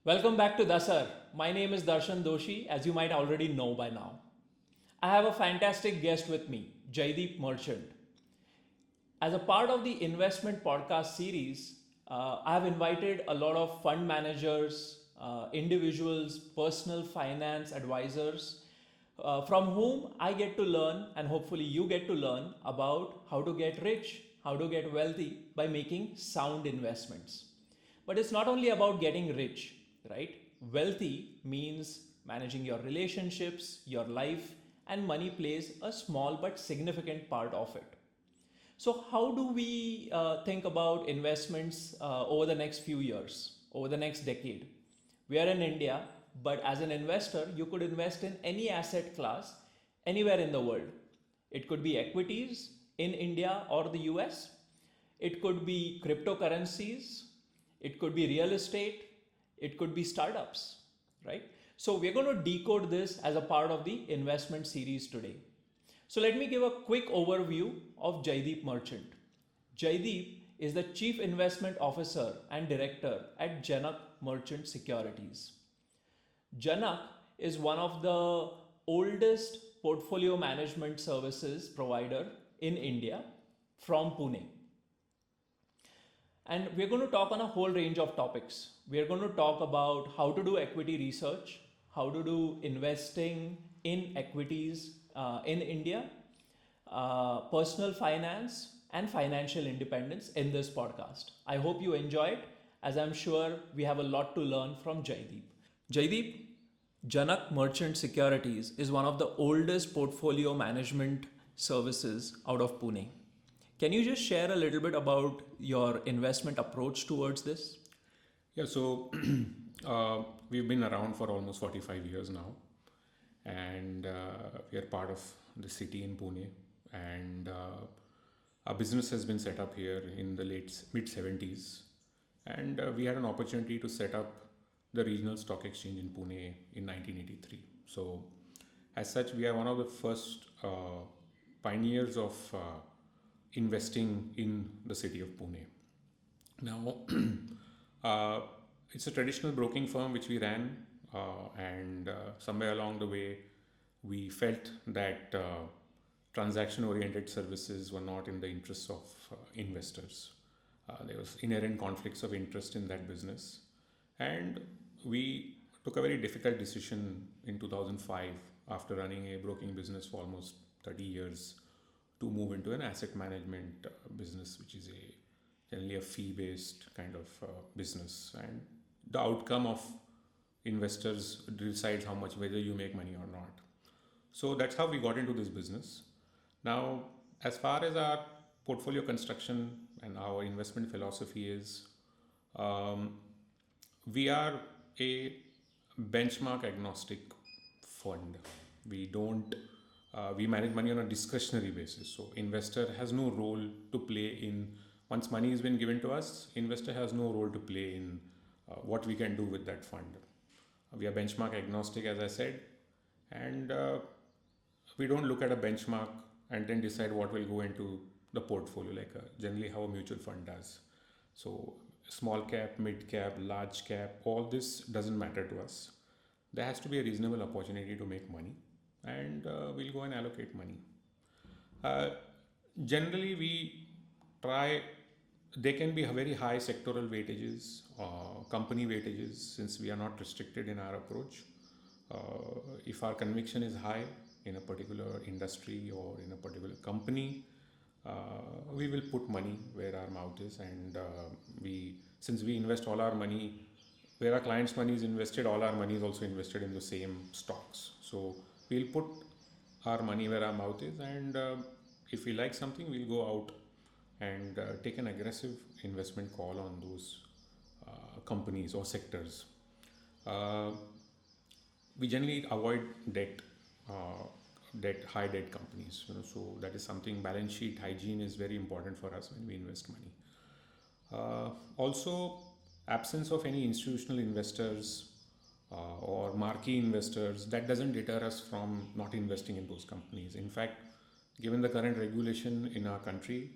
Welcome back to DASAR. My name is Darshan Doshi, as you might already know by now. I have a fantastic guest with me, Jaideep Merchant. As a part of the investment podcast series, I have invited a lot of fund managers, individuals, personal finance advisors, from whom I get to learn, and hopefully you get to learn about how to get rich, how to get wealthy by making sound investments. But it's not only about getting rich, right? Wealthy means managing your relationships, your life, and money plays a small but significant part of it. So, how do we think about investments over the next few years, over the next decade? We are in India, but as an investor, you could invest in any asset class anywhere in the world. It could be equities in India or the US, it could be cryptocurrencies, it could be real estate, it could be startups, right? So, we're going to decode this as a part of the investment series today. So let me give a quick overview of Jaideep Merchant. Jaideep is the Chief Investment Officer and Director at Janak Merchant Securities. Janak is one of the oldest portfolio management services provider in India from Pune. And we're going to talk on a whole range of topics. We're going to talk about how to do equity research, how to do investing in equities in India, personal finance, and financial independence in this podcast. I hope you enjoy it, as I'm sure we have a lot to learn from Jaideep. Jaideep, Janak Merchant Securities is one of the oldest portfolio management services out of Pune. Can you just share a little bit about your investment approach towards this? Yeah, so we've been around for almost 45 years now, and we are part of the city in Pune. And our business has been set up here in the mid 70s, and we had an opportunity to set up the regional stock exchange in Pune in 1983. So, as such, we are one of the first pioneers of investing in the city of Pune. Now, it's a traditional broking firm which we ran, and somewhere along the way, we felt that transaction-oriented services were not in the interests of investors. There was inherent conflicts of interest in that business, and we took a very difficult decision in 2005 after running a broking business for almost 30 years to move into an asset management business, which is generally a fee-based kind of business, and the outcome of investors decides how much, whether you make money or not. So that's how we got into this business. Now, as far as our portfolio construction and our investment philosophy is, we are a benchmark agnostic fund. We don't we manage money on a discretionary basis. So investor has no role to play in, once money has been given to us, investor has no role to play in what we can do with that fund. We are benchmark agnostic, as I said, and we don't look at a benchmark and then decide what will go into the portfolio, like generally how a mutual fund does. So small cap, mid cap, large cap, all this doesn't matter to us. There has to be a reasonable opportunity to make money, and we'll go and allocate money. Generally, we try, they can be very high sectoral weightages, company weightages, since we are not restricted in our approach. If our conviction is high in a particular industry or in a particular company, we will put money where our mouth is, and since we invest all our money where our clients' money is invested, all our money is also invested in the same stocks. So we'll put our money where our mouth is, and if we like something, we'll go out and take an aggressive investment call on those companies or sectors. We generally avoid high debt companies. So that is something, balance sheet hygiene is very important for us when we invest money. Also, absence of any institutional investors or marquee investors, that doesn't deter us from not investing in those companies. In fact, given the current regulation in our country,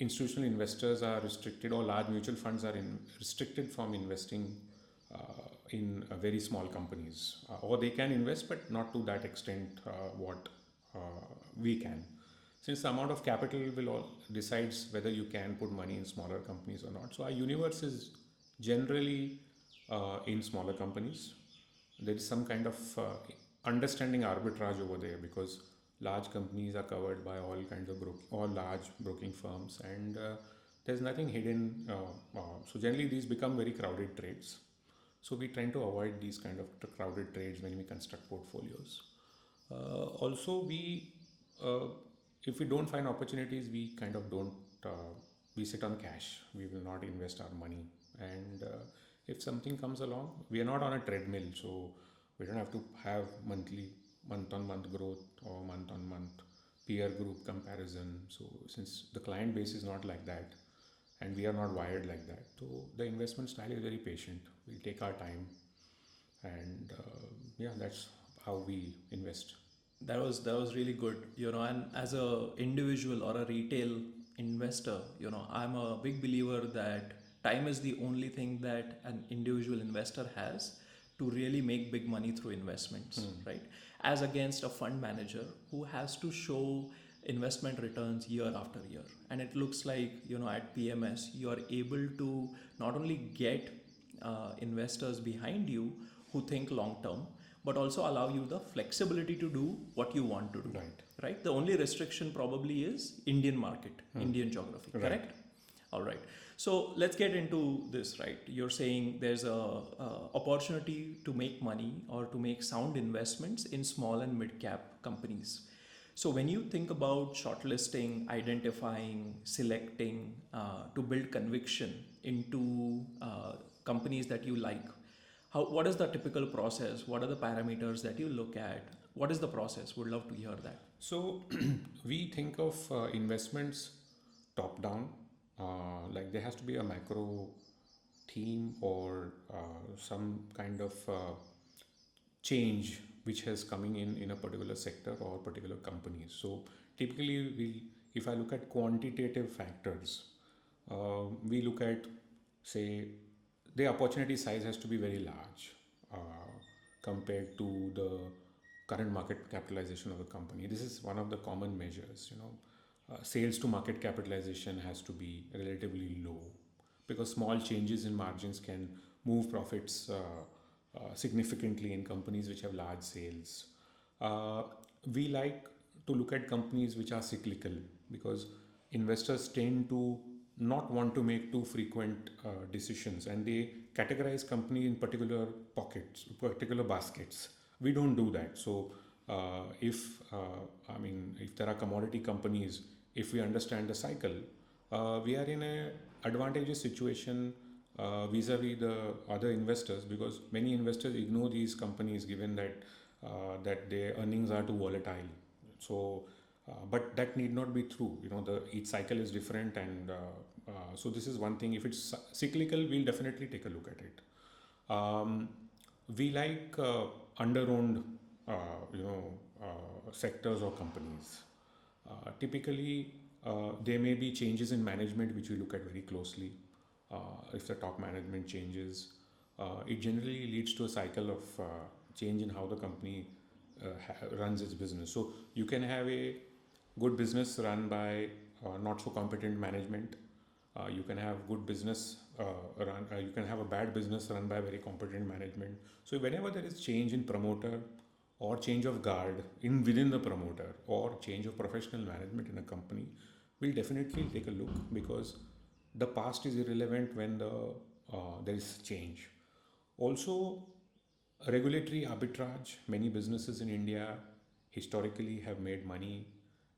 institutional investors are restricted, or large mutual funds are restricted from investing in very small companies, or they can invest but not to that extent what we can. Since the amount of capital will all decides whether you can put money in smaller companies or not. So our universe is generally in smaller companies. There is some kind of understanding arbitrage over there, because large companies are covered by all kinds of all large broking firms, and there's nothing hidden. So generally these become very crowded trades. So we try to avoid these kind of crowded trades when we construct portfolios. Also, if we don't find opportunities, we kind of don't. We sit on cash. We will not invest our money. And if something comes along, we are not on a treadmill, so we don't have to have month-on-month growth or month-on-month peer group comparison. So since the client base is not like that, and we are not wired like that, so the investment style is very patient. We take our time, and that's how we invest. That was really good, and as a individual or a retail investor, I'm a big believer that time is the only thing that an individual investor has to really make big money through investments, right? As against a fund manager who has to show investment returns year after year. And it looks like, at PMS, you are able to not only get investors behind you who think long term, but also allow you the flexibility to do what you want to do. Right? The only restriction probably is Indian market, Indian geography, correct? All right. So let's get into this, right? You're saying there's a opportunity to make money or to make sound investments in small and mid-cap companies. So when you think about shortlisting, identifying, selecting to build conviction into companies that you like, what is the typical process? What are the parameters that you look at? What is the process? Would love to hear that. So we think of investments top down. Like there has to be a macro theme or some kind of change which has coming in a particular sector or particular company. So typically if I look at quantitative factors, we look at, say, the opportunity size has to be very large compared to the current market capitalization of the company. This is one of the common measures. Sales to market capitalization has to be relatively low, because small changes in margins can move profits significantly in companies which have large sales. We like to look at companies which are cyclical, because investors tend to not want to make too frequent decisions, and they categorize company in particular pockets, particular baskets. We don't do that. So if there are commodity companies, if we understand the cycle, we are in a advantageous situation vis-a-vis the other investors, because many investors ignore these companies given that their earnings are too volatile. So but that need not be true. Each cycle is different, and so this is one thing. If it's cyclical, we'll definitely take a look at it. We like under-owned sectors or companies. Typically, there may be changes in management which we look at very closely. If the top management changes, it generally leads to a cycle of change in how the company runs its business. So you can have a good business run by not so competent management. You can have good business you can have a bad business run by very competent management. So whenever there is change in promoter, or change of guard within the promoter, or change of professional management in a company, we'll definitely take a look, because the past is irrelevant when there is change. Also, regulatory arbitrage. Many businesses in India historically have made money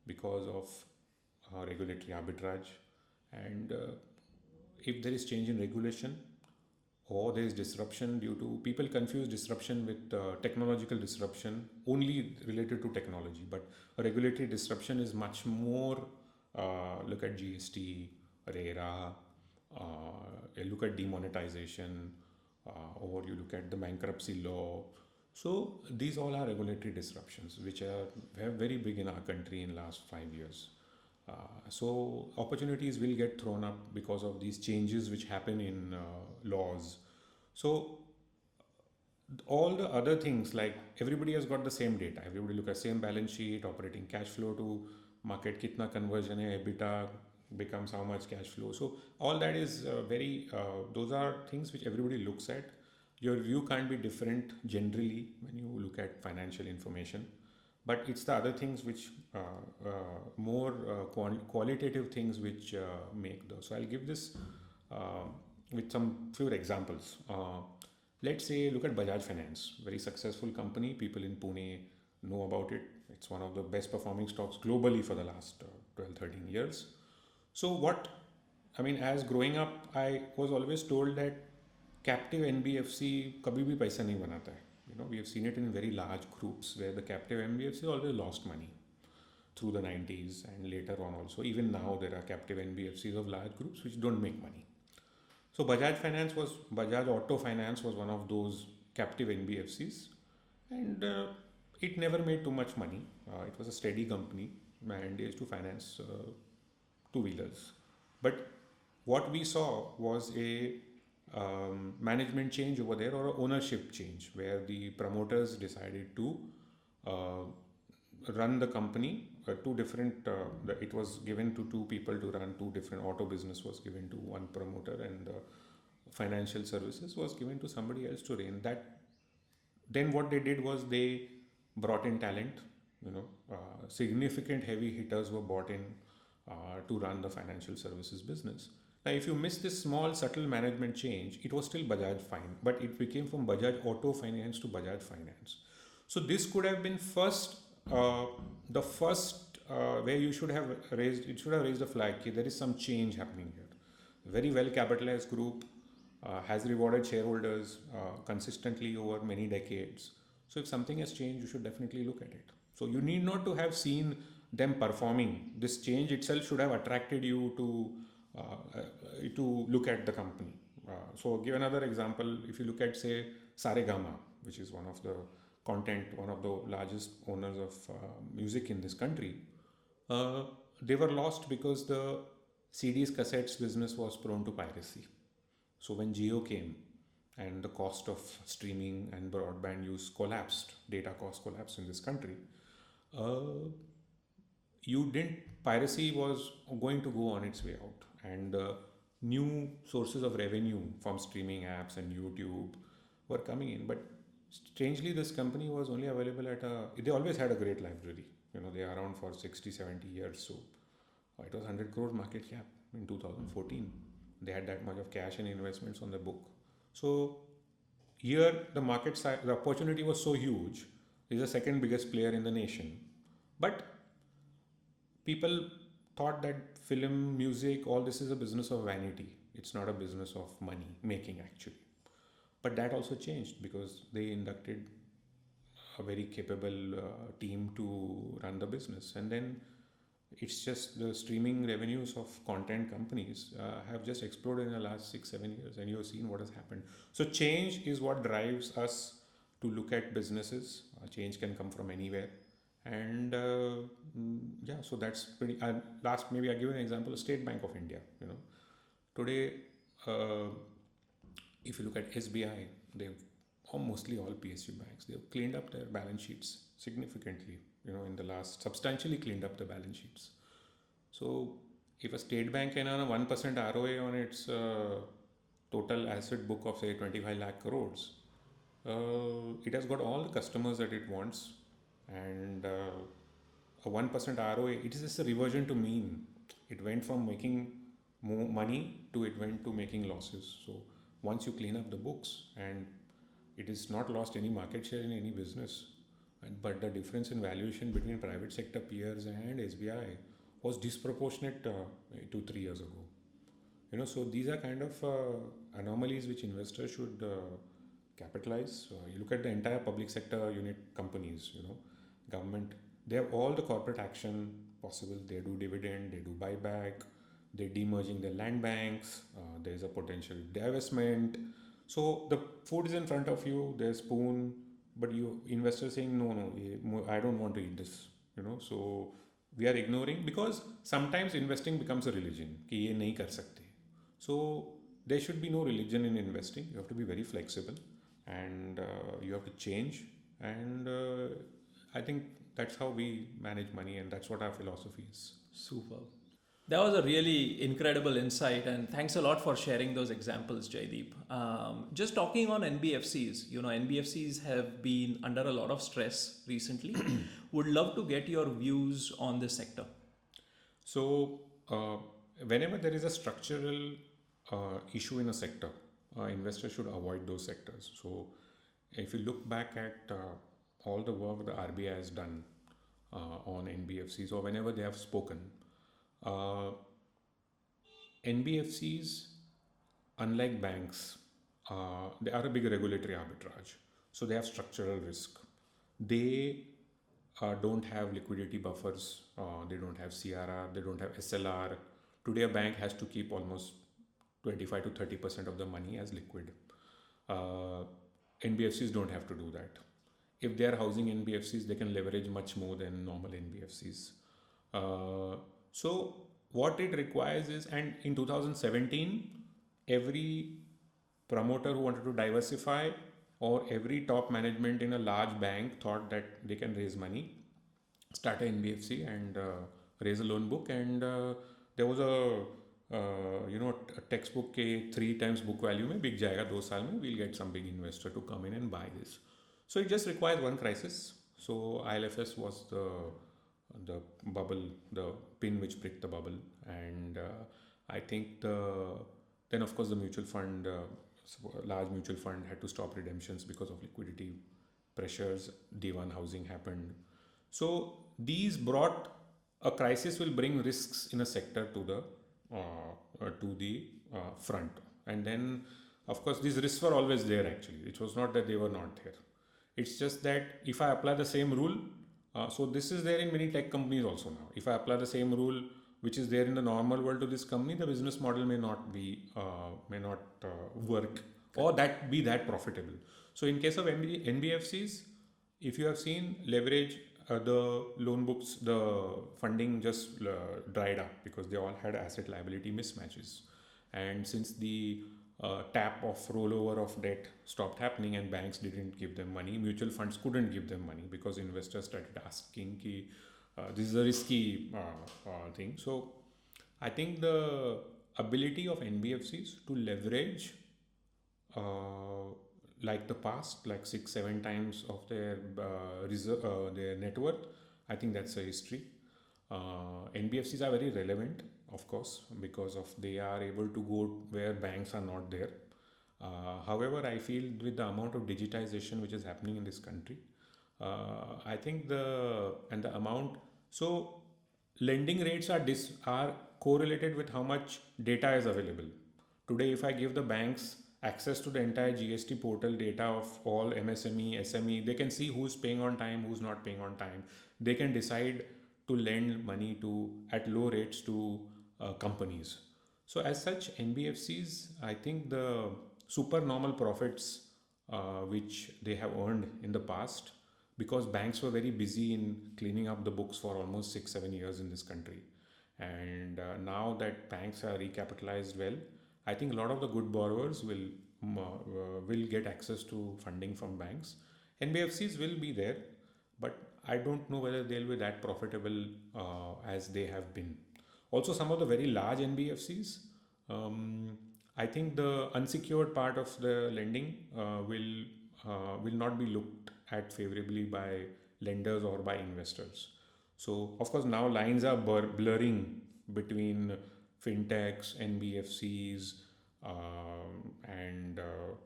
because of regulatory arbitrage, and if there is change in regulation, or there is disruption due to, people confuse disruption with technological disruption only related to technology, but a regulatory disruption is much more. Look at GST, RERA, look at demonetization, or you look at the bankruptcy law. So these all are regulatory disruptions which are very big in our country in last 5 years. So opportunities will get thrown up because of these changes which happen in laws. So all the other things, like everybody has got the same data, everybody look at same balance sheet, operating cash flow to market, kitna conversion hai, EBITDA becomes how much cash flow. So all that is those are things which everybody looks at. Your view can't be different generally when you look at financial information, but it's the other things which more qualitative things which make those. So I'll give this uh, with some few examples. Let's say look at Bajaj Finance, very successful company. People in Pune know about it. It's one of the best performing stocks globally for the last 12, 13 years. So what, I mean, as growing up, I was always told that captive NBFC kabhi bhi paisa nahi banata hai. You know, we have seen it in very large groups where the captive NBFC always lost money through the 90s and later on also. Even now there are captive NBFCs of large groups which don't make money. So Bajaj Auto Finance was one of those captive NBFCs, and it never made too much money. It was a steady company and they used to finance two-wheelers. But what we saw was a management change over there, or a ownership change, where the promoters decided to uh, run the company. It was given to two people to run two different. Auto business was given to one promoter, and financial services was given to somebody else to reign that. Then what they did was they brought in talent. Significant heavy hitters were brought in to run the financial services business. Now, if you miss this small subtle management change, it was still Bajaj Fine, but it became from Bajaj Auto Finance to Bajaj Finance. So this could have been the first where you should have raised. It should have raised a flag. Ki there is some change happening here. Very well capitalized group has rewarded shareholders consistently over many decades. So if something has changed, you should definitely look at it. So you need not to have seen them performing. This change itself should have attracted you to look at the company. So give another example. If you look at, say, Saregama, which is one of the largest owners of music in this country, they were lost because the CDs, cassettes business was prone to piracy. So when Jio came and the cost of streaming and broadband use collapsed, data cost collapsed in this country, uh, piracy was going to go on its way out, and new sources of revenue from streaming apps and YouTube were coming in. But strangely, this company was only available they always had a great library. They are around for 60, 70 years. So it was 100 crore market cap in 2014. They had that much of cash and investments on the book. So here the the opportunity was so huge. It's the second biggest player in the nation. But people thought that film, music, all this is a business of vanity. It's not a business of money making actually. But that also changed because they inducted a very capable team to run the business. And then it's just the streaming revenues of content companies have just exploded in the last 6, 7 years, and you have seen what has happened. So change is what drives us to look at businesses. Change can come from anywhere. And yeah, so that's pretty. Last, maybe I'll give you an example. State Bank of India. Today, if you look at SBI, they've mostly all PSU banks. They've cleaned up their balance sheets significantly. In the last, substantially cleaned up the balance sheets. So if a state bank can earn a 1% ROA on its total asset book of, say, 25 lakh crores, it has got all the customers that it wants, and a 1% ROA, it is just a reversion to mean. It went from making more money to it went to making losses. So once you clean up the books, and it is not lost any market share in any business, but the difference in valuation between private sector peers and SBI was disproportionate 2-3 years ago. So these are kind of anomalies which investors should capitalize. You look at the entire public sector unit companies, government, they have all the corporate action possible. They do dividend, they do buyback, they're demerging their land banks, there's a potential divestment. So the food is in front of you, there's spoon, but you investors saying no, I don't want to eat this. So we are ignoring, because sometimes investing becomes a religion कि ये नहीं कर सकते. So there should be no religion in investing. You have to be very flexible, and you have to change. And I think that's how we manage money, and that's what our philosophy is. Super. That was a really incredible insight, and thanks a lot for sharing those examples, Jaideep. Just talking on NBFCs, NBFCs have been under a lot of stress recently. Would love to get your views on this sector. So, whenever there is a structural issue in a sector, investors should avoid those sectors. So, if you look back at all the work the RBI has done on NBFCs, or whenever they have spoken, NBFCs, unlike banks, they are a big regulatory arbitrage. So they have structural risk. They don't have liquidity buffers. They don't have CRR. They don't have SLR. Today, a bank has to keep almost 25 to 30% of the money as liquid. NBFCs don't have to do that. If they are housing NBFCs, they can leverage much more than normal NBFCs. So what it requires is, and in 2017, every promoter who wanted to diversify, or every top management in a large bank thought that they can raise money, start an NBFC and raise a loan book. And there was a textbook के 3 times book value में बिक जाएगा 2 साल में, we'll get some big investor to come in and buy this. So it just requires one crisis. So ILFS was the bubble, the pin which pricked the bubble. And I think then of course the mutual fund, large mutual fund had to stop redemptions because of liquidity pressures. D1 housing happened. So these brought a crisis, will bring risks in a sector to the front. And then of course these risks were always there actually. It was not that they were not there. It's just that if I apply the same rule, so this is there in many tech companies also now. If I apply the same rule which is there in the normal world to this company, the business model may not work, or that be that profitable. So in case of NBFCs, if you have seen leverage, the loan books, the funding just dried up because they all had asset liability mismatches. And since the tap of rollover of debt stopped happening and banks didn't give them money, mutual funds couldn't give them money because investors started asking ki, this is a risky thing. So I think the ability of NBFCs to leverage like the past, like 6-7 times of their their net worth, I think that's a history. NBFCs are very relevant, of course, because of they are able to go where banks are not there. However, I feel with the amount of digitization which is happening in this country, I think the amount, so lending rates are correlated with how much data is available. Today, if I give the banks access to the entire GST portal data of all MSME, SME, they can see who's paying on time, who's not paying on time. They can decide to lend money at low rates to companies. So as such, NBFCs, I think the supernormal profits which they have earned in the past, because banks were very busy in cleaning up the books for almost 6-7 years in this country. And now that banks are recapitalized well, I think a lot of the good borrowers will get access to funding from banks. NBFCs will be there, but I don't know whether they'll be that profitable as they have been. Also, some of the very large NBFCs, I think the unsecured part of the lending will not be looked at favorably by lenders or by investors. So, of course, now lines are blurring between fintechs, NBFCs, and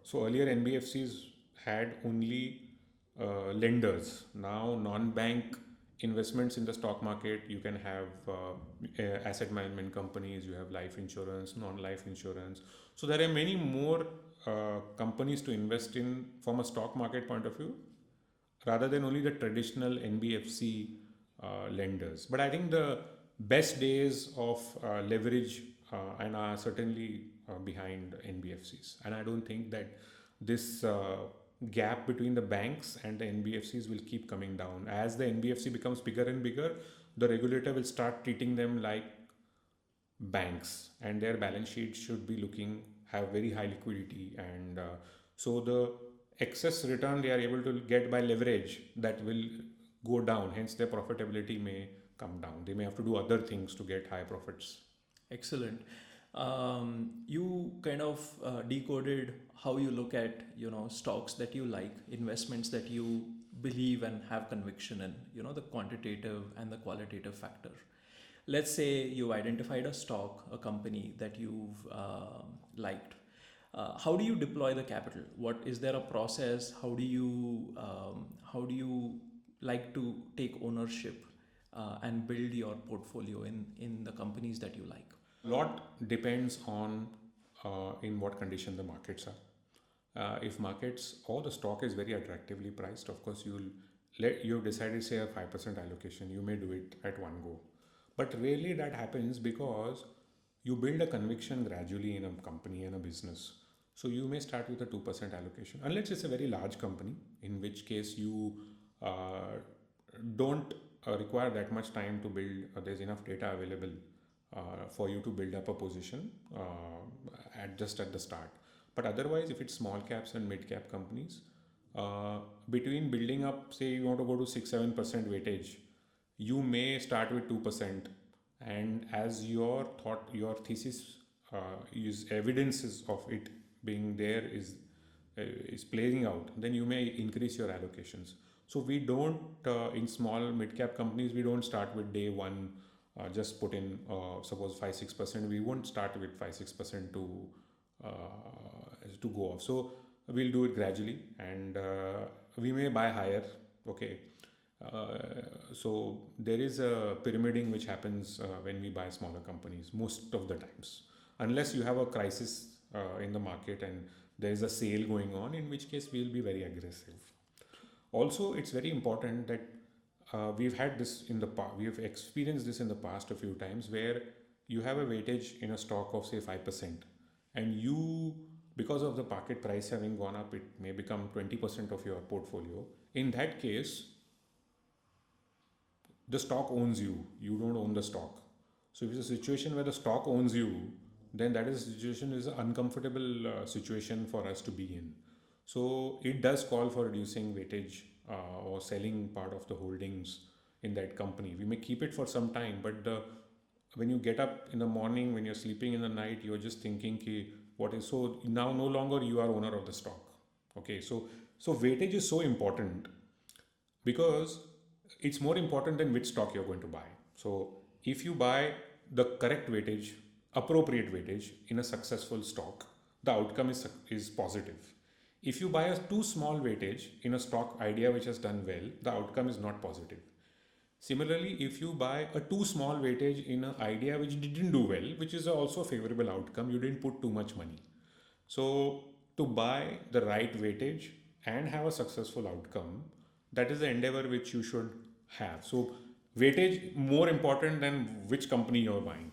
so earlier NBFCs had only lenders. Now non-bank investments in the stock market, you can have asset management companies, you have life insurance, non-life insurance. So there are many more companies to invest in from a stock market point of view, rather than only the traditional NBFC lenders. But I think the best days of leverage and are certainly behind NBFCs. And I don't think that this gap between the banks and the NBFCs will keep coming down. As the NBFC becomes bigger and bigger, the regulator will start treating them like banks, and their balance sheet should be have very high liquidity, and so the excess return they are able to get by leverage, that will go down, hence their profitability may come down. They may have to do other things to get high profits. Excellent. You kind of decoded how you look at, stocks that you like, investments that you believe and have conviction in, the quantitative and the qualitative factor. Let's say you identified a stock, a company that you've liked. How do you deploy the capital? What is there a process? How do you like to take ownership and build your portfolio in the companies that you like? A lot depends on in what condition the markets are. If markets or the stock is very attractively priced, of course you've decided say a 5% allocation, you may do it at one go. But rarely that happens because you build a conviction gradually in a company and a business. So you may start with a 2% allocation, unless it's a very large company, in which case you don't require that much time to build. There's enough data available for you to build up a position just at the start. But otherwise, if it's small caps and mid cap companies, between building up, say you want to go to 6-7% weightage, you may start with 2%, and as your thesis is evidences of it being there is playing out, then you may increase your allocations. So we don't in small mid cap companies, we don't start with day one just put in suppose 5-6%. We won't start with 5-6% to go off. So we'll do it gradually, and we may buy higher. Okay. So there is a pyramiding which happens when we buy smaller companies most of the times, unless you have a crisis in the market and there is a sale going on, in which case we will be very aggressive. Also, it's very important that we've had this in the past, we've experienced this in the past a few times, where you have a weightage in a stock of say 5%, and you, because of the market price having gone up, it may become 20% of your portfolio. In that case, the stock owns you, you don't own the stock. So if it's a situation where the stock owns you, then that is an uncomfortable situation for us to be in. So it does call for reducing weightage or selling part of the holdings in that company. We may keep it for some time, but when you get up in the morning, when you're sleeping in the night, you're just thinking, so now no longer you are owner of the stock. Okay, so weightage is so important because it's more important than which stock you're going to buy. So if you buy the correct weightage, appropriate weightage in a successful stock, the outcome is positive. If you buy a too small weightage in a stock idea which has done well, the outcome is not positive. Similarly, if you buy a too small weightage in an idea which didn't do well, which is also a favorable outcome, you didn't put too much money. So to buy the right weightage and have a successful outcome, that is the endeavor which you should have. So weightage more important than which company you're buying.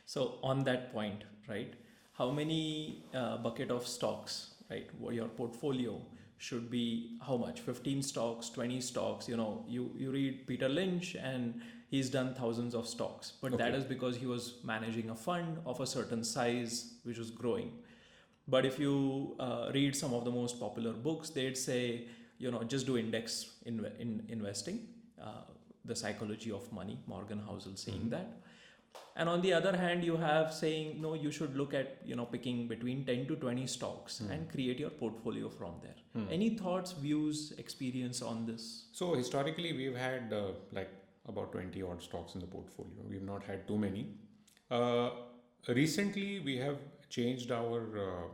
So on that point, right, how many bucket of stocks, right, your portfolio should be how much? 15 stocks, 20 stocks, you read Peter Lynch and he's done thousands of stocks, but that is because he was managing a fund of a certain size which was growing. But if you read some of the most popular books, they'd say, just do index investing, the psychology of money, Morgan Housel saying that. And on the other hand, you have saying, no, you should look at, picking between 10 to 20 stocks and create your portfolio from there. Any thoughts, views, experience on this? So historically, we've had about 20 odd stocks in the portfolio. We've not had too many. Recently, we have changed our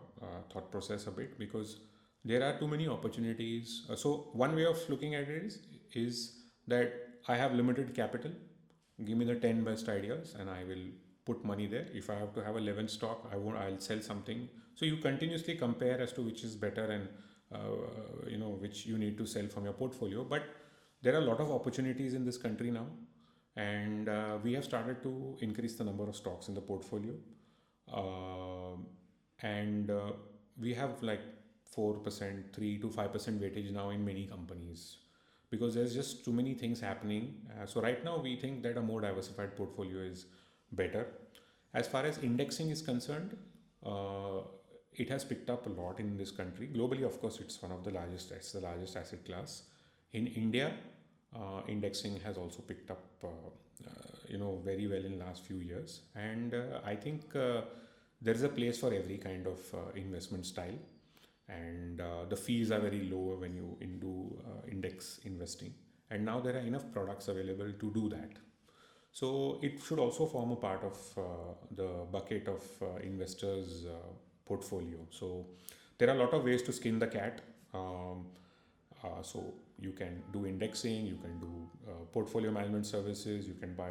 thought process a bit because there are too many opportunities. So one way of looking at it is that I have limited capital. Give me the 10 best ideas and I will put money there. If I have to have 11 stock, I'll sell something. So you continuously compare as to which is better and which you need to sell from your portfolio. But there are a lot of opportunities in this country now, and we have started to increase the number of stocks in the portfolio. And we have 4%, 3 to 5% weightage now in many companies. because there's just too many things happening. So right now we think that a more diversified portfolio is better. As far as indexing is concerned, it has picked up a lot in this country. Globally, of course, it's the largest asset class. In India, indexing has also picked up, very well in last few years. And I think there is a place for every kind of investment style. And the fees are very low when you do index investing. And now there are enough products available to do that. So it should also form a part of the bucket of investors' portfolio. So there are a lot of ways to skin the cat. So you can do indexing, you can do portfolio management services, you can buy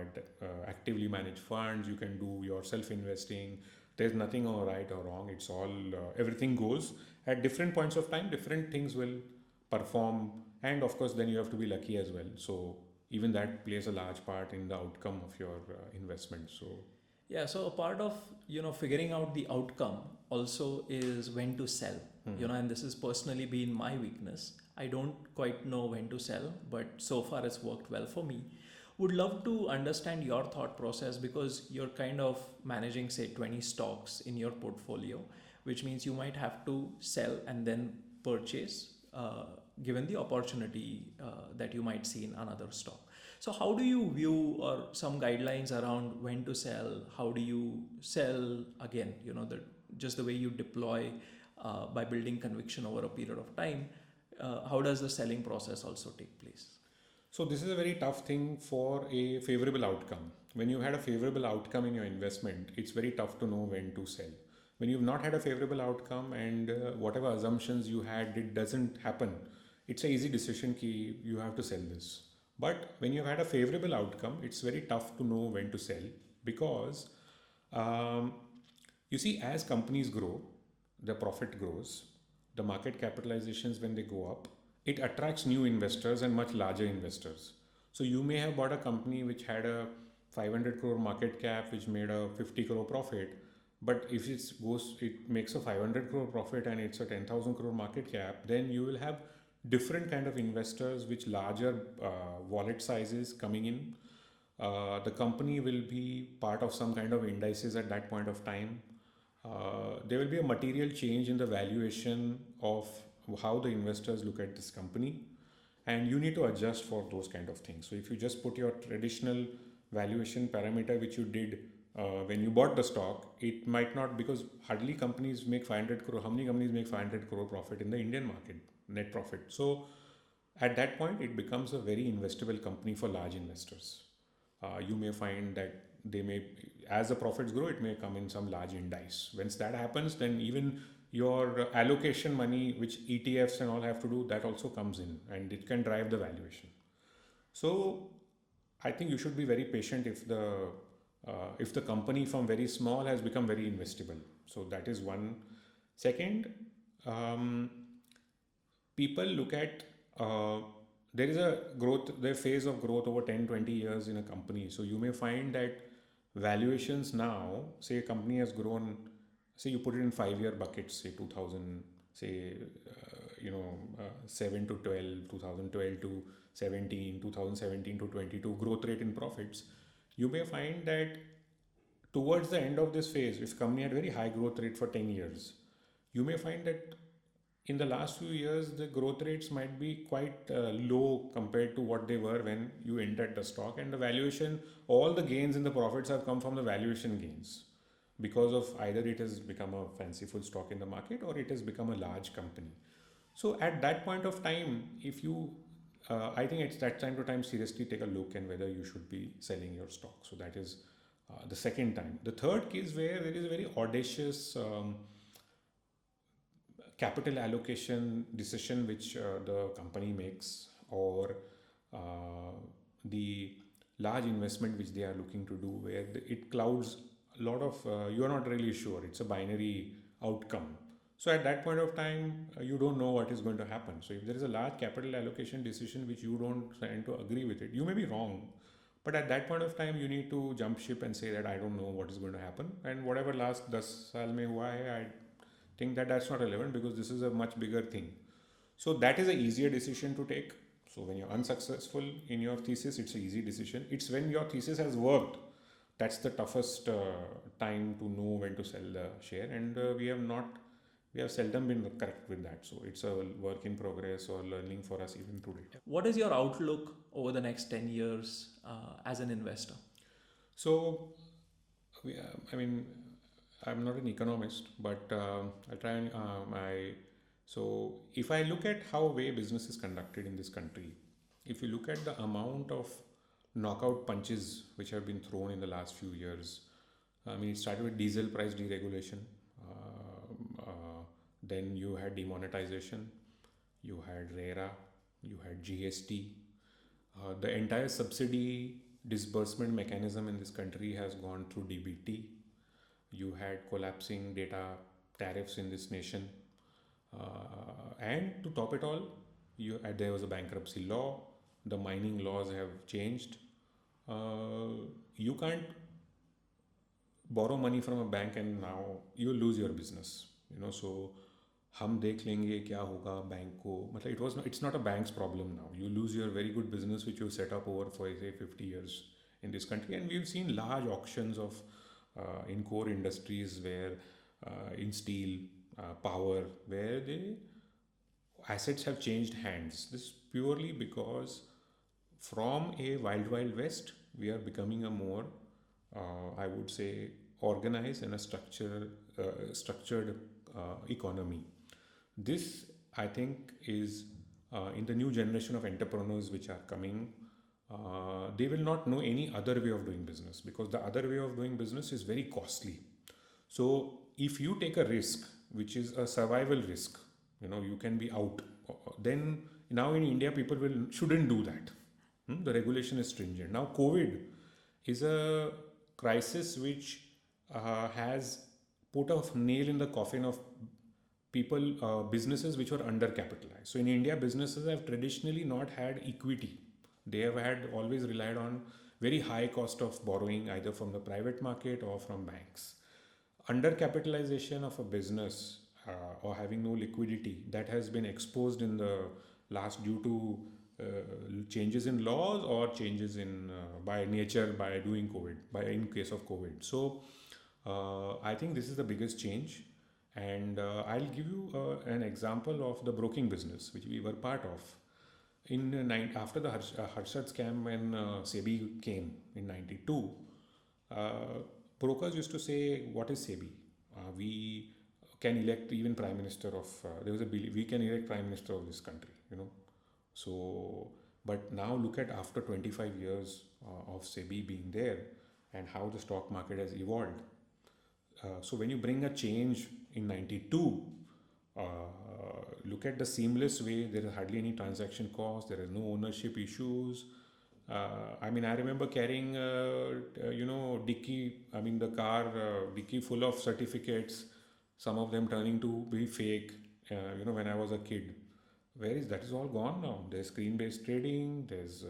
actively managed funds, you can do your self-investing. There's nothing right or wrong. It's all, everything goes. At different points of time, different things will perform. And of course, then you have to be lucky as well. So even that plays a large part in the outcome of your investment. So yeah, so a part of figuring out the outcome also is when to sell. And this has personally been my weakness. I don't quite know when to sell, but so far it's worked well for me. Would love to understand your thought process, because you're kind of managing, say, 20 stocks in your portfolio, which means you might have to sell and then purchase given the opportunity that you might see in another stock. So how do you view, or some guidelines around when to sell? How do you sell again? Just the way you deploy by building conviction over a period of time. How does the selling process also take place? So this is a very tough thing for a favorable outcome. When you had a favorable outcome in your investment, it's very tough to know when to sell. When you've not had a favorable outcome and whatever assumptions you had, it doesn't happen, it's an easy decision ki you have to sell this. But when you've had a favorable outcome, it's very tough to know when to sell, because you see, as companies grow, the profit grows, the market capitalizations, when they go up, it attracts new investors and much larger investors. So you may have bought a company which had a 500 crore market cap, which made a 50 crore profit. But if it makes a 500 crore profit and it's a 10,000 crore market cap, then you will have different kind of investors with larger wallet sizes coming in. The company will be part of some kind of indices at that point of time. There will be a material change in the valuation of how the investors look at this company, and you need to adjust for those kind of things. So if you just put your traditional valuation parameter which you did when you bought the stock, it might not, because hardly companies make 500 crore. How many companies make 500 crore profit in the Indian market, net profit? So at that point, it becomes a very investable company for large investors. You may find that as the profits grow, it may come in some large indice. Once that happens, then even your allocation money, which ETFs and all have to do, that also comes in, and it can drive the valuation. So I think you should be very patient if the company from very small has become very investable. So that is one. Second, people look at there is a phase of growth over 10-20 years in a company. So you may find that valuations now, say a company has grown, say you put it in 5-year buckets, say 2000, 7 to 12, 2012 to 17, 2017 to 22 growth rate in profits. You may find that towards the end of this phase, if company had very high growth rate for 10 years, you may find that in the last few years, the growth rates might be quite low compared to what they were when you entered the stock, and the valuation, all the gains in the profits have come from the valuation gains, because of either it has become a fanciful stock in the market or it has become a large company. So at that point of time, if you, I think it's that time to time seriously take a look and whether you should be selling your stock. So that is the second time. The third case where there is a very audacious capital allocation decision which the company makes, or the large investment which they are looking to do, where it clouds a lot of, you are not really sure, it's a binary outcome. So at that point of time, you don't know what is going to happen. So if there is a large capital allocation decision which you don't tend to agree with it, you may be wrong. But at that point of time, you need to jump ship and say that I don't know what is going to happen. And whatever last 10 saal mein hua hai, I think that that's not relevant, because this is a much bigger thing. So that is an easier decision to take. So when you're unsuccessful in your thesis, it's an easy decision. It's when your thesis has worked, that's the toughest time to know when to sell the share. And we have seldom been correct with that. So it's a work in progress or learning for us even today. What is your outlook over the next 10 years as an investor? So, I mean, I'm not an economist, but I'll try and so if I look at how way business is conducted in this country, if you look at the amount of knockout punches which have been thrown in the last few years, I mean, it started with diesel price deregulation. Then you had demonetization, you had RERA, you had GST. The entire subsidy disbursement mechanism in this country has gone through DBT. You had collapsing data tariffs in this nation. And to top it all, there was a bankruptcy law. The mining laws have changed. You can't borrow money from a bank and now you lose your business. So हम देख लेंगे क्या होगा bank को, मतलब it's not a bank's problem now. You lose your very good business which you set up over for say 50 years in this country, and we've seen large auctions of in core industries where in steel, power, where the assets have changed hands. This purely because from a wild west we are becoming a more I would say organized and a structured economy. This, I think, is in the new generation of entrepreneurs which are coming. They will not know any other way of doing business because the other way of doing business is very costly. So if you take a risk, which is a survival risk, you can be out. Then now in India, people shouldn't do that. The regulation is stringent. Now COVID is a crisis which has put a nail in the coffin of people, businesses which were undercapitalized. So in India, businesses have traditionally not had equity. They have always relied on very high cost of borrowing either from the private market or from banks. Undercapitalization of a business or having no liquidity, that has been exposed in the last due to changes in laws or changes in by nature by doing COVID, in case of COVID. So I think this is the biggest change. And I'll give you an example of the broking business, which we were part of. After the Harshad scam, when SEBI came in 92, brokers used to say, what is SEBI? We can elect even Prime Minister of, there was a belief, we can elect Prime Minister of this country, So, but now look at after 25 years of SEBI being there and how the stock market has evolved. So when you bring a change in 92, look at the seamless way. There is hardly any transaction cost. There is no ownership issues. I remember carrying, the car dicky full of certificates, some of them turning to be fake, when I was a kid. That is all gone now. There's screen-based trading, there's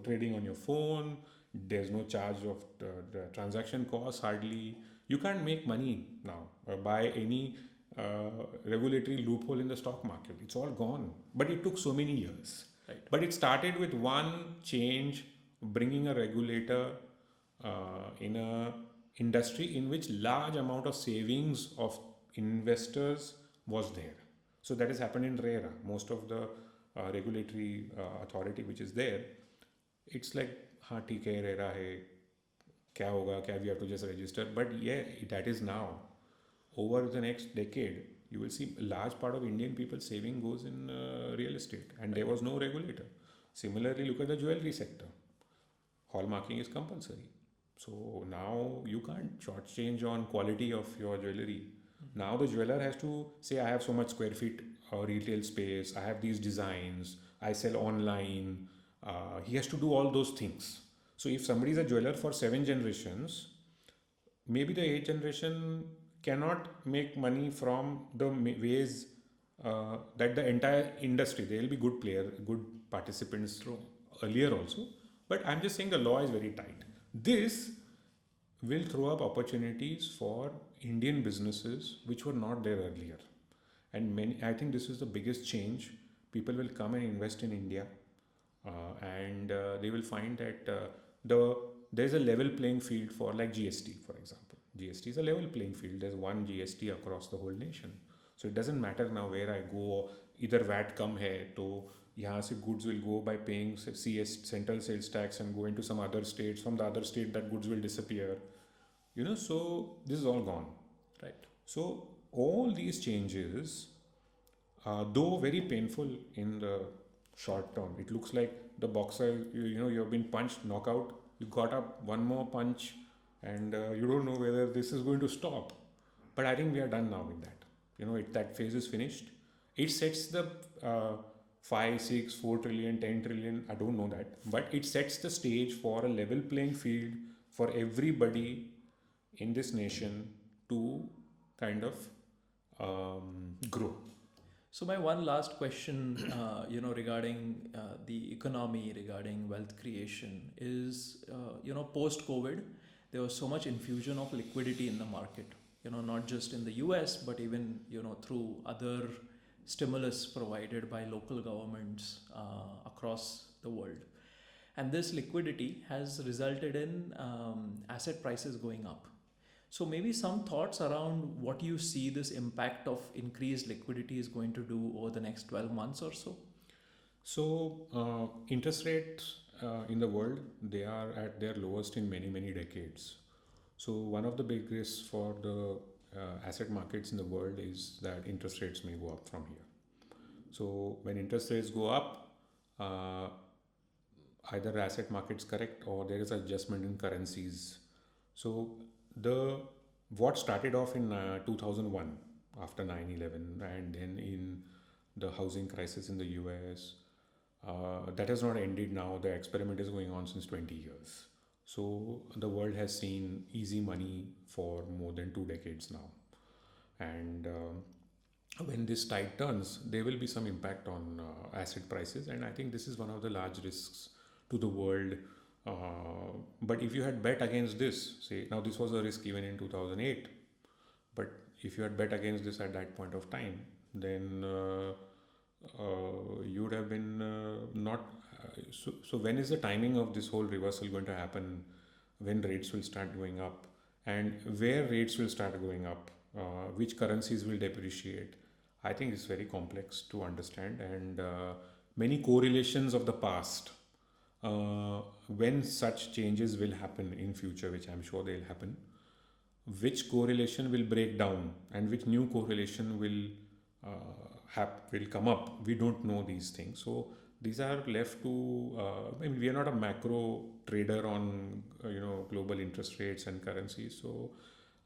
trading on your phone, there's no charge of the transaction costs hardly. You can't make money now by any regulatory loophole in the stock market. It's all gone. But it took so many years. Right. But it started with one change, bringing a regulator in a industry in which large amount of savings of investors was there. So that has happened in RERA. Most of the regulatory authority which is there, it's like, हाँ ठीक है RERA है, क्या होगा, क्या we have to just register. But yeah, that is now. Over the next decade, you will see a large part of Indian people's saving goes in real estate, and there was no regulator. Similarly, look at the jewelry sector. Hallmarking is compulsory. So now you can't shortchange on quality of your jewelry. Now the jeweler has to say, I have so much square feet retail space, I have these designs, I sell online. He has to do all those things. So if somebody is a jeweler for 7 generations, maybe the 8th generation cannot make money from the ways that the entire industry, there will be good participants earlier also. But I'm just saying the law is very tight. This will throw up opportunities for Indian businesses which were not there earlier. And I think this is the biggest change. People will come and invest in India. and they will find that there's a level playing field for like GST, for example. GST is a level playing field. There's one GST across the whole nation. So it doesn't matter now where I go, either VAT come hai, to यहाँ से goods will go by paying CS, central sales tax, and go into some other states. From the other state, that goods will disappear. So this is all gone. Right. So all these changes, though very painful in the short term, it looks like the boxer, you've been punched, knockout, you got up, one more punch, and you don't know whether this is going to stop. But I think we are done now with that. That phase is finished. It sets the 5, 6, 4 trillion, 10 trillion, I don't know that, but it sets the stage for a level playing field for everybody in this nation to kind of grow. So my one last question, regarding the economy, regarding wealth creation is, post-COVID, there was so much infusion of liquidity in the market, not just in the US, but even, through other stimulus provided by local governments across the world. And this liquidity has resulted in asset prices going up. So maybe some thoughts around what you see this impact of increased liquidity is going to do over the next 12 months or so? So interest rates in the world, they are at their lowest in many, many decades. So one of the big risks for the asset markets in the world is that interest rates may go up from here. So when interest rates go up, either asset markets correct or there is adjustment in currencies. So what started off in 2001 after 9/11 and then in the housing crisis in the US, that has not ended now. The experiment is going on since 20 years. So the world has seen easy money for more than 2 decades now. And when this tide turns, there will be some impact on asset prices. And I think this is one of the large risks to the world. But if you had bet against this, say, now this was a risk even in 2008, but if you had bet against this at that point of time, then you would have been not. So when is the timing of this whole reversal going to happen? When rates will start going up, and where rates will start going up? Which currencies will depreciate? I think it's very complex to understand, and many correlations of the past. When such changes will happen in future, which I'm sure they'll happen, which correlation will break down and which new correlation will come up, we don't know these things. So these are left to, we are not a macro trader on global interest rates and currencies. So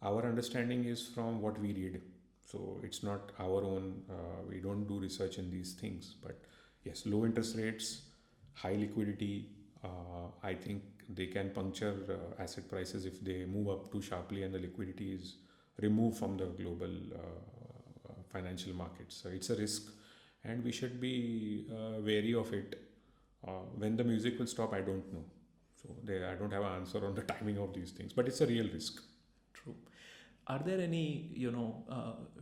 our understanding is from what we read. So it's not our own, we don't do research in these things. But yes, low interest rates, high liquidity, I think they can puncture asset prices if they move up too sharply and the liquidity is removed from the global financial markets. So it's a risk and we should be wary of it. When the music will stop, I don't know. So I don't have an answer on the timing of these things, but it's a real risk. True. Are there any,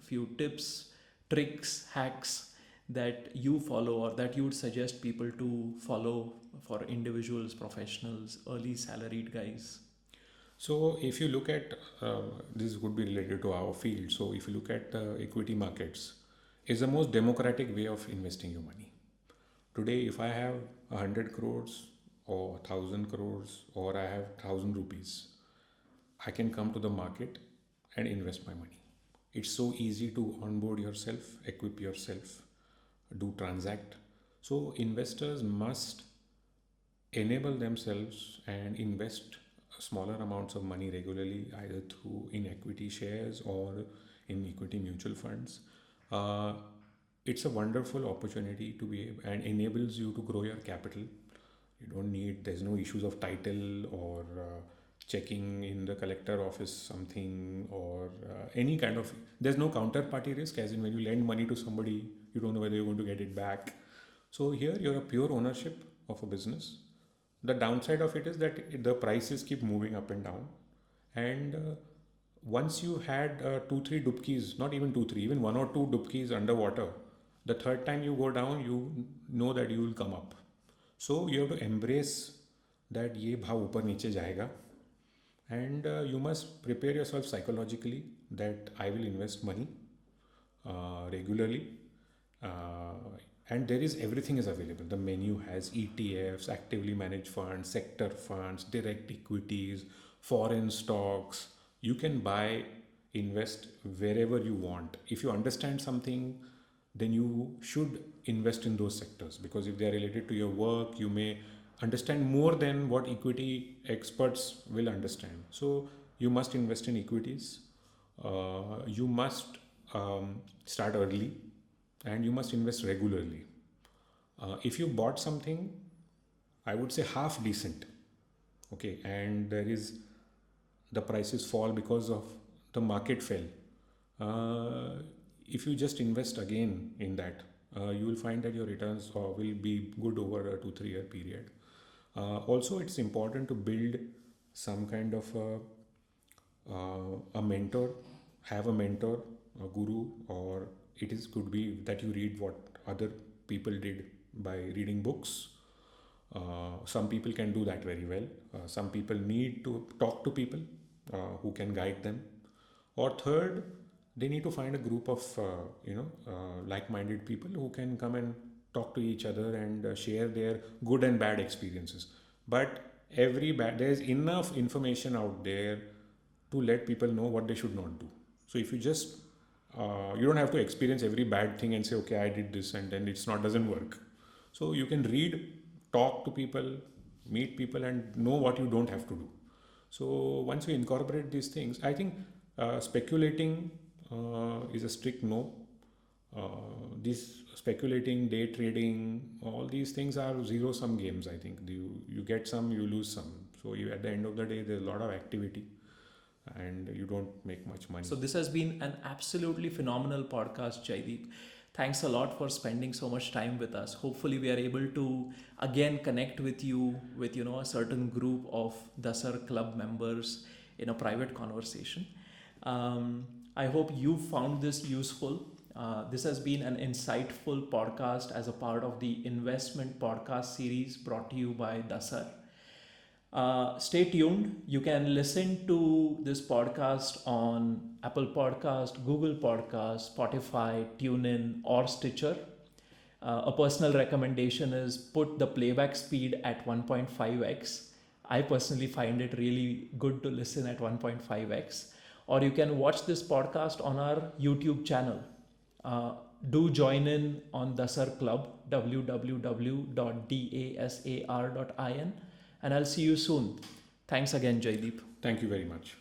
few tips, tricks, hacks that you follow or that you would suggest people to follow for individuals, professionals, early salaried guys? So if you look at, this would be related to our field. So if you look at equity markets, it's the most democratic way of investing your money. Today, if I have 100 crores or 1,000 crores or I have 1,000 rupees, I can come to the market and invest my money. It's so easy to onboard yourself, equip yourself, do transact. So investors must enable themselves and invest smaller amounts of money regularly, either through in equity shares or in equity mutual funds. It's a wonderful opportunity to be and enables you to grow your capital. There's no issues of title or checking in the collector office something or any kind of, there's no counterparty risk, as in when you lend money to somebody, you don't know whether you're going to get it back. So here you're a pure ownership of a business. The downside of it is that the prices keep moving up and down. And once you had 2-3 dupkis, not even 2-3, even 1 or 2 dupkis underwater, the third time you go down, you know that you will come up. So you have to embrace that ये भाव ऊपर नीचे जाएगा, and you must prepare yourself psychologically that I will invest money regularly, and there is everything is available. The menu has ETFs, actively managed funds, sector funds, direct equities, foreign stocks. You can buy, invest wherever you want. If you understand something, then you should invest in those sectors, because if they are related to your work, you may understand more than what equity experts will understand. So you must invest in equities. You must start early, and you must invest regularly. If you bought something, I would say half decent, okay, and the prices fall because of the market fell. If you just invest again in that, you will find that your returns will be good over a 2-3 year period. Also, it's important to build some kind of a mentor, have a mentor, a guru, or could be that you read what other people did by reading books. Some people can do that very well. Some people need to talk to people who can guide them. Or third, they need to find a group of like-minded people who can come and talk to each other and share their good and bad experiences. But there's enough information out there to let people know what they should not do. So if you just you don't have to experience every bad thing and say, okay, I did this, and then doesn't work. So you can read, talk to people, meet people, and know what you don't have to do. So once we incorporate these things, I think speculating is a strict no. This speculating, day trading, all these things are zero-sum games. I think you get some, you lose some. So at the end of the day, there's a lot of activity, and you don't make much money. So this has been an absolutely phenomenal podcast, Jaideep. Thanks a lot for spending so much time with us. Hopefully we are able to again connect with you with a certain group of DASAR Club members in a private conversation. I hope you found this useful. This has been an insightful podcast as a part of the investment podcast series brought to you by DASAR. Stay tuned. You can listen to this podcast on Apple Podcast, Google Podcast, Spotify, TuneIn, or Stitcher. A personal recommendation is put the playback speed at 1.5x. I personally find it really good to listen at 1.5x. Or you can watch this podcast on our YouTube channel. Do join in on DASAR Club, www.dasar.in. And I'll see you soon. Thanks again, Jaideep. Thank you very much.